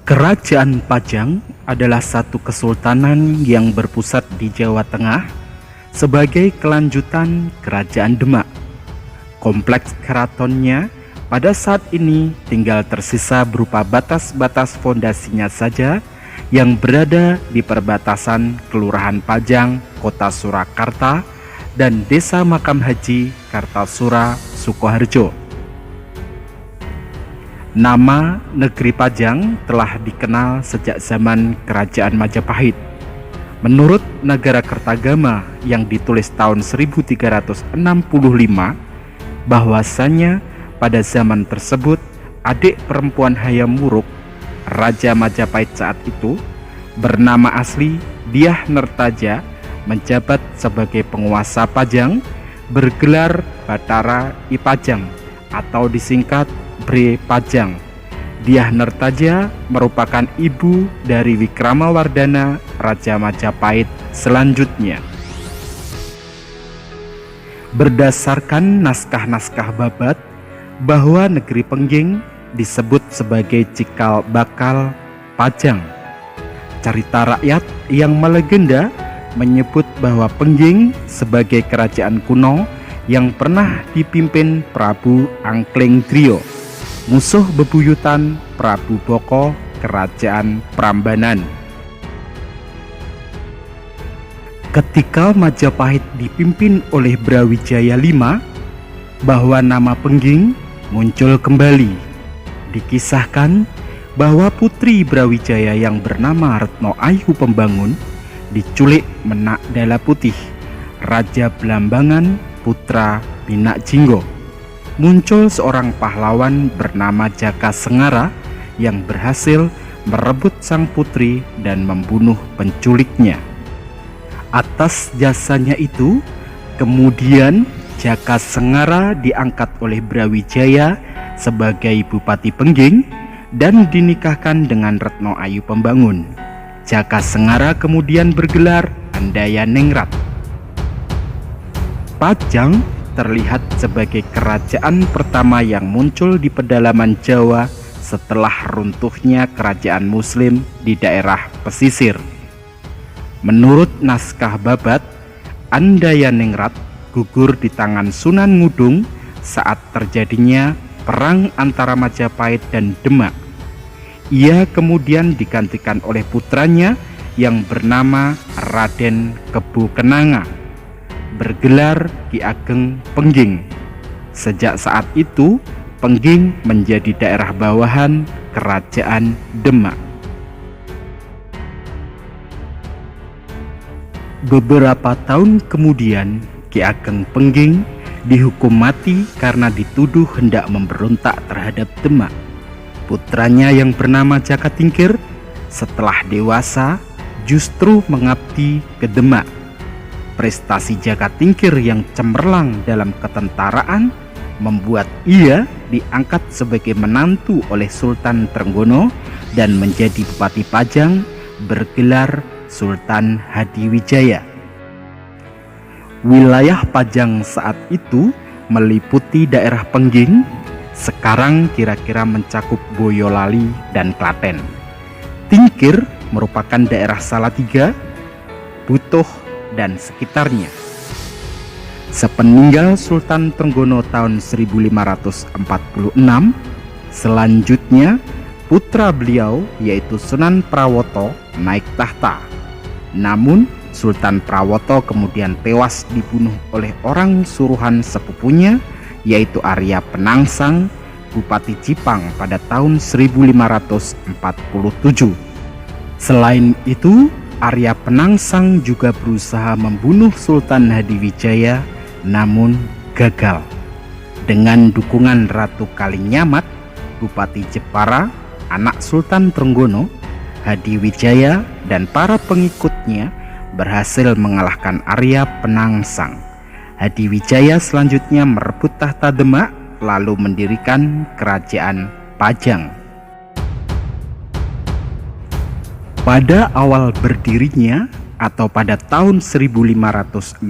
Kerajaan Pajang adalah satu kesultanan yang berpusat di Jawa Tengah sebagai kelanjutan Kerajaan Demak. Kompleks keratonnya pada saat ini tinggal tersisa berupa batas-batas fondasinya saja yang berada di perbatasan Kelurahan Pajang, Kota Surakarta, dan Desa Makam Haji Kartasura, Sukoharjo. Nama negeri Pajang telah dikenal sejak zaman Kerajaan Majapahit. Menurut Nagara Kertagama yang ditulis tahun 1365, bahwasanya pada zaman tersebut adik perempuan Hayam Wuruk, Raja Majapahit saat itu, bernama asli Dyah Nertaja, menjabat sebagai penguasa Pajang, bergelar Batara I Pajang atau disingkat Bre Pajang. Dyah Nertaja merupakan ibu dari Wikramawardhana, Raja Majapahit selanjutnya. Berdasarkan naskah-naskah Babat, bahwa negeri Pengging disebut sebagai cikal bakal Pajang. Cerita rakyat yang melegenda menyebut bahwa Pengging sebagai kerajaan kuno yang pernah dipimpin Prabu Angkling Drio, musuh bebuyutan Prabu Boko Kerajaan Prambanan. Ketika Majapahit dipimpin oleh Brawijaya V, bahwa nama Pengging muncul kembali. Dikisahkan bahwa putri Brawijaya yang bernama Retno Ayu Pembangun diculik Menak Dala Putih, Raja Blambangan putra Minak Jinggo. Muncul seorang pahlawan bernama Jaka Sengara yang berhasil merebut sang putri dan membunuh penculiknya. Atas jasanya itu, kemudian Jaka Sengara diangkat oleh Brawijaya sebagai Bupati Pengging dan dinikahkan dengan Retno Ayu Pembangun. Jaka Sengara kemudian bergelar Andayaningrat. Pajang terlihat sebagai kerajaan pertama yang muncul di pedalaman Jawa setelah runtuhnya kerajaan Muslim di daerah pesisir. Menurut naskah Babat, Andayaningrat gugur di tangan Sunan Ngudung saat terjadinya perang antara Majapahit dan Demak. Ia kemudian digantikan oleh putranya yang bernama Raden Kebu Kenanga, bergelar Ki Ageng Pengging. Sejak saat itu, Pengging menjadi daerah bawahan Kerajaan Demak. Beberapa tahun kemudian, Ki Ageng Pengging dihukum mati karena dituduh hendak memberontak terhadap Demak. Putranya yang bernama Jaka Tingkir setelah dewasa justru mengabdi ke Demak. Prestasi Jaka Tingkir yang cemerlang dalam ketentaraan membuat ia diangkat sebagai menantu oleh Sultan Trenggono dan menjadi Bupati Pajang bergelar Sultan Hadiwijaya. Wilayah Pajang saat itu meliputi daerah Pengging, sekarang kira-kira mencakup Boyolali dan Klaten. Tingkir merupakan daerah Salatiga, Butuh, dan sekitarnya. Sepeninggal Sultan Trenggono tahun 1546, selanjutnya putra beliau yaitu Sunan Prawoto naik tahta. Namun Sultan Prawoto kemudian tewas dibunuh oleh orang suruhan sepupunya yaitu Arya Penangsang, Bupati Jipang pada tahun 1547. Selain itu, Arya Penangsang juga berusaha membunuh Sultan Hadiwijaya namun gagal. Dengan dukungan Ratu Kalinyamat, Bupati Jepara, anak Sultan Trenggono, Hadiwijaya dan para pengikutnya berhasil mengalahkan Arya Penangsang. Hadiwijaya selanjutnya merebut tahta Demak lalu mendirikan Kerajaan Pajang. Pada awal berdirinya atau pada tahun 1568,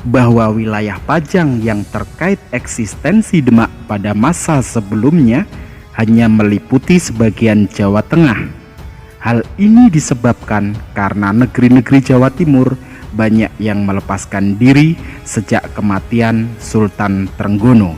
bahwa wilayah Pajang yang terkait eksistensi Demak pada masa sebelumnya hanya meliputi sebagian Jawa Tengah. Hal ini disebabkan karena negeri-negeri Jawa Timur banyak yang melepaskan diri sejak kematian Sultan Trenggono.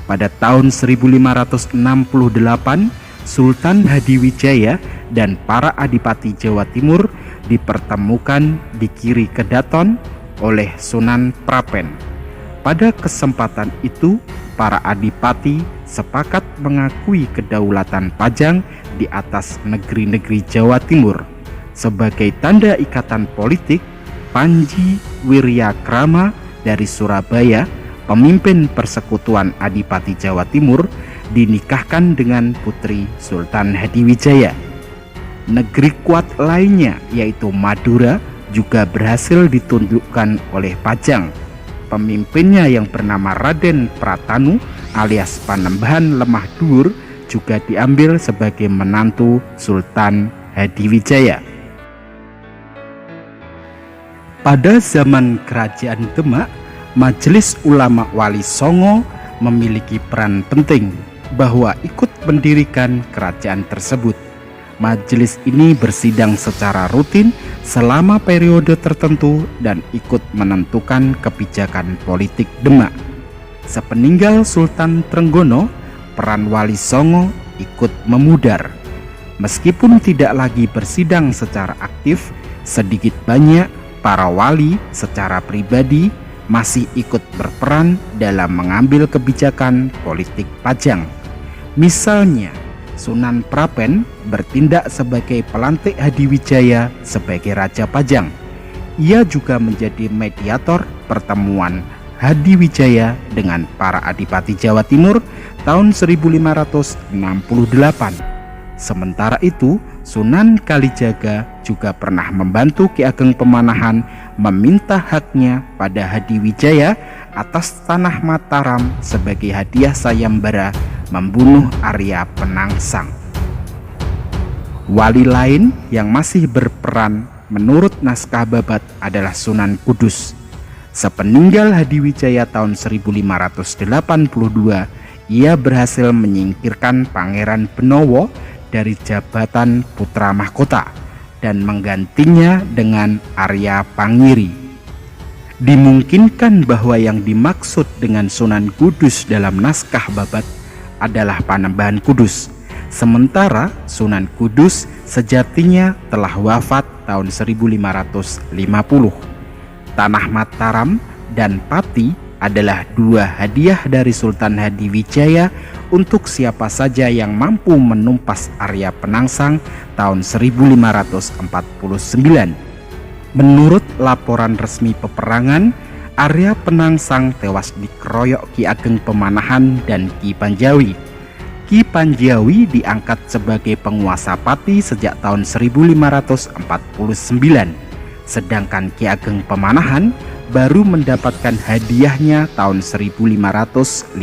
Pada tahun 1568, Sultan Hadiwijaya dan para adipati Jawa Timur dipertemukan di Kiri Kedaton oleh Sunan Prapen. Pada kesempatan itu, para adipati sepakat mengakui kedaulatan Pajang di atas negeri-negeri Jawa Timur. Sebagai tanda ikatan politik, Panji Wiryakrama dari Surabaya, pemimpin persekutuan Adipati Jawa Timur, dinikahkan dengan putri Sultan Hadiwijaya. Negeri kuat lainnya yaitu Madura juga berhasil ditundukkan oleh Pajang. Pemimpinnya yang bernama Raden Pratanu alias Panembahan Lemah Dhuwur juga diambil sebagai menantu Sultan Hadiwijaya. Pada zaman Kerajaan Demak, Majelis Ulama Wali Songo memiliki peran penting bahwa ikut mendirikan kerajaan tersebut. Majelis ini bersidang secara rutin selama periode tertentu dan ikut menentukan kebijakan politik Demak. Sepeninggal Sultan Trenggono, peran Wali Songo ikut memudar. Meskipun tidak lagi bersidang secara aktif, sedikit banyak para wali secara pribadi masih ikut berperan dalam mengambil kebijakan politik Pajang. Misalnya, Sunan Prapen bertindak sebagai pelantik Hadiwijaya sebagai Raja Pajang. Ia juga menjadi mediator pertemuan Hadiwijaya dengan para adipati Jawa Timur tahun 1568. Sementara itu, Sunan Kalijaga juga pernah membantu Ki Ageng Pemanahan meminta haknya pada Hadiwijaya atas tanah Mataram sebagai hadiah sayembara membunuh Arya Penangsang. Wali lain yang masih berperan menurut naskah Babat adalah Sunan Kudus. Sepeninggal Hadiwijaya tahun 1582, ia berhasil menyingkirkan Pangeran Benowo dari jabatan putra mahkota dan menggantinya dengan Arya Pangiri. Dimungkinkan bahwa yang dimaksud dengan Sunan Kudus dalam naskah Babat adalah Panembahan Kudus, sementara Sunan Kudus sejatinya telah wafat tahun 1550. Tanah Mataram dan Pati adalah dua hadiah dari Sultan Hadiwijaya untuk siapa saja yang mampu menumpas Arya Penangsang tahun 1549. Menurut laporan resmi peperangan, Arya Penangsang tewas dikeroyok Ki Ageng Pemanahan dan Ki Panjawi. Ki Panjawi diangkat sebagai penguasa Pati sejak tahun 1549, sedangkan Ki Ageng Pemanahan baru mendapatkan hadiahnya tahun 1556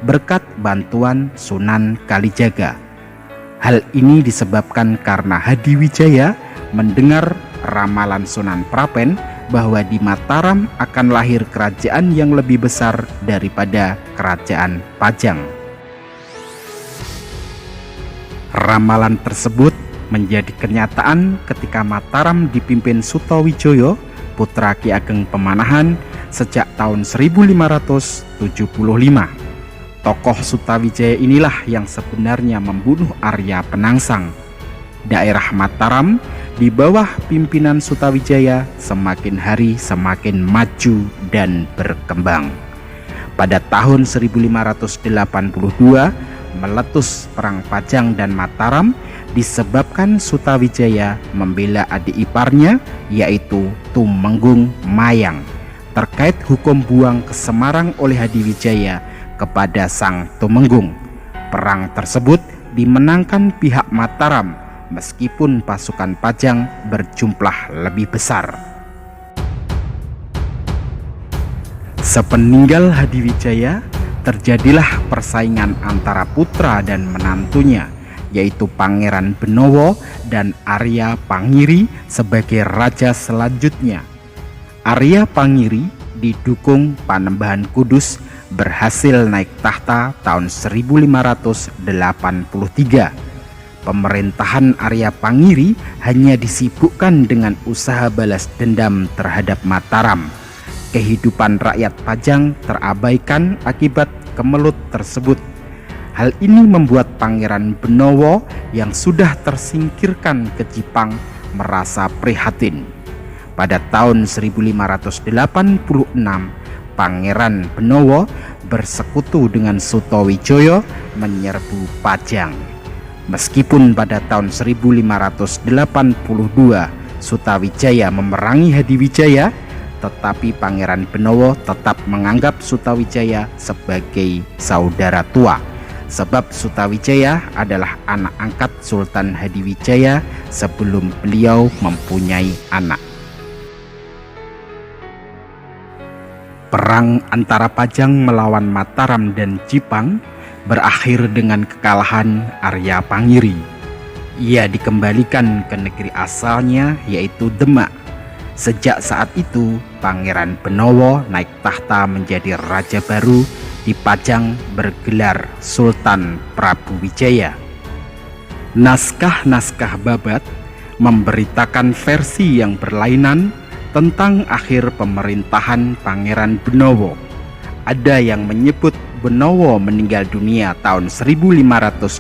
berkat bantuan Sunan Kalijaga. Hal ini disebabkan karena Hadiwijaya mendengar ramalan Sunan Prapen bahwa di Mataram akan lahir kerajaan yang lebih besar daripada kerajaan Pajang. Ramalan tersebut menjadi kenyataan ketika Mataram dipimpin Sutawijaya, putra Ki Ageng Pemanahan, sejak tahun 1575. Tokoh Sutawijaya inilah yang sebenarnya membunuh Arya Penangsang. Daerah Mataram di bawah pimpinan Sutawijaya semakin hari semakin maju dan berkembang. Pada tahun 1582 meletus perang Pajang dan Mataram disebabkan Sutawijaya membela adik iparnya yaitu Tumenggung Mayang terkait hukum buang ke Semarang oleh Hadiwijaya kepada sang Tumenggung. Perang tersebut dimenangkan pihak Mataram meskipun pasukan Pajang berjumlah lebih besar. Sepeninggal Hadiwijaya, terjadilah persaingan antara putra dan menantunya, yaitu Pangeran Benowo dan Arya Pangiri sebagai raja selanjutnya. Arya Pangiri didukung Panembahan Kudus berhasil naik tahta tahun 1583. Pemerintahan Arya Pangiri hanya disibukkan dengan usaha balas dendam terhadap Mataram. Kehidupan rakyat Pajang terabaikan akibat kemelut tersebut. Hal ini membuat Pangeran Benowo yang sudah tersingkirkan ke Jipang merasa prihatin. Pada tahun 1586, Pangeran Benowo bersekutu dengan Sutawijaya menyerbu Pajang. Meskipun pada tahun 1582 Sutawijaya memerangi Hadiwijaya, tetapi Pangeran Benowo tetap menganggap Sutawijaya sebagai saudara tua, sebab Sutawijaya adalah anak angkat Sultan Hadiwijaya sebelum beliau mempunyai anak. Perang antara Pajang melawan Mataram dan Jipang berakhir dengan kekalahan Arya Pangiri. Ia dikembalikan ke negeri asalnya, yaitu Demak. Sejak saat itu, Pangeran Benowo naik tahta menjadi raja baru di Pajang bergelar Sultan Prabu Wijaya. Naskah-naskah Babat memberitakan versi yang berlainan tentang akhir pemerintahan Pangeran Benowo. Ada yang menyebut Benowo meninggal dunia tahun 1587,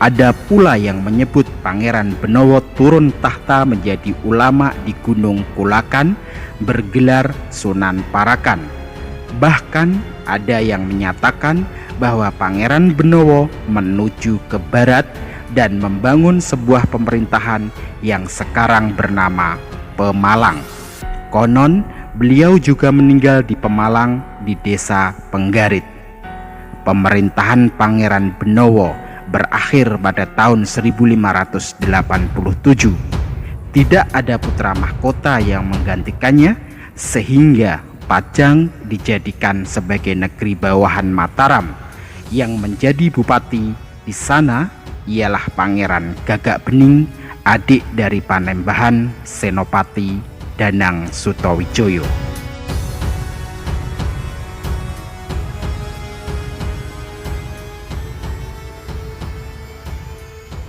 ada pula yang menyebut Pangeran Benowo turun tahta menjadi ulama di Gunung Kulakan bergelar Sunan Parakan. Bahkan ada yang menyatakan bahwa Pangeran Benowo menuju ke barat dan membangun sebuah pemerintahan yang sekarang bernama Pemalang. Konon beliau juga meninggal di Pemalang di desa Penggarit. Pemerintahan Pangeran Benowo berakhir pada tahun 1587. Tidak ada putra mahkota yang menggantikannya, sehingga Pajang dijadikan sebagai negeri bawahan Mataram. Yang menjadi bupati di sana ialah Pangeran Gagak Bening, adik dari Panembahan Senopati Danang Sutawijaya.